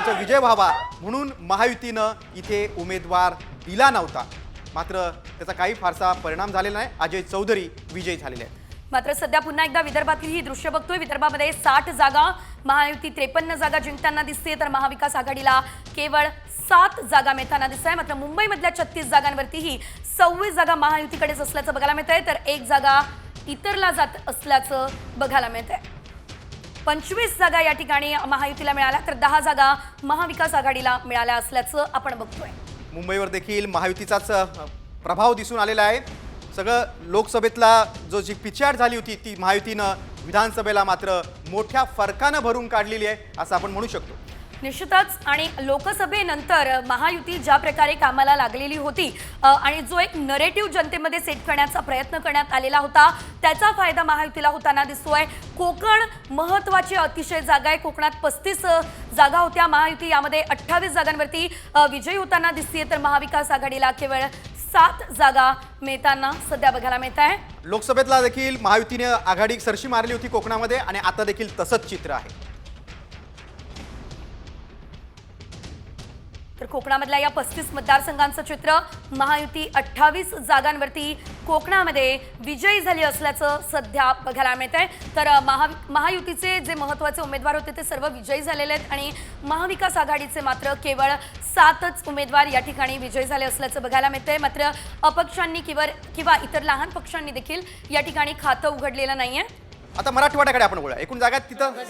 महायुतीचा विजय व्हावा म्हणून महायुतीनं इथे उमेदवार दिला नव्हता, मात्र त्याचा काही फारसा परिणाम झालेला नाही। अजय चौधरी विजयी झालेले आहेत। मात्र सध्या पुन्हा एकदा विदर्भातील ही दृश्य बघतोय। विदर्भामध्ये 60 जागा, महायुती 53 जागा जिंकताना दिसते, तर महाविकास आघाडीला केवळ 7 जागा मिळताना दिसत आहे। मात्र मुंबईमधल्या 36 जागांवरतीही 26 जागा महायुतीकडेच असल्याचं बघायला मिळत आहे, तर 1 जागा इतरला जात असल्याचं बघायला मिळत आहे। 25 जागा या ठिकाणी महायुतीला मिळाल्या, तर 10 जागा महाविकास आघाडीला मिळाल्या असल्याचं आपण बघतोय। मुंबईवर देखील महायुतीचाच प्रभाव दिसून आलेला आहे। सगळं लोकसभेतला जी पिछाड झाली होती ती महायुतीनं विधानसभेला मात्र मोठ्या फरकानं भरून काढलेली आहे असं आपण म्हणू शकतो। निश्चितच, आणि लोकसभेनंतर महायुती ज्या प्रकारे कामाला लागलेली होती आणि जो एक नरेटिव्ह जनतेमध्ये सेट करण्याचा प्रयत्न करण्यात आलेला होता, त्याचा फायदा महायुतीला होताना दिसतोय। कोकण महत्त्वाची अतिशय जागा आहे। कोकणात 35 जागा होत्या, महायुती यामध्ये 28 जागांवरती विजयी होताना दिसते, तर महाविकास आघाडीला केवळ 7 जागा मिळताना सध्या बघायला मिळत आहे। लोकसभेतला देखील महायुतीने आघाडी सरशी मारली होती कोकणामध्ये, आणि आता देखील तसंच चित्र आहे। तर कोकणामधल्या या 35 मतदारसंघांचं चित्र, महायुती 28 जागांवरती कोकणामध्ये विजयी झाली असल्याचं सध्या बघायला मिळत आहे। तर महायुतीचे जे महत्त्वाचे उमेदवार होते ते सर्व विजयी झालेले आहेत, आणि महाविकास आघाडीचे मात्र केवळ 7च उमेदवार या ठिकाणी विजयी झाले असल्याचं बघायला मिळत आहे। मात्र अपक्षांनी किंवा इतर लहान पक्षांनी देखील या ठिकाणी खातं उघडलेलं नाहीये। आता मराठवाड्याकडे आपण बोलूया। एकूण जागा तिथं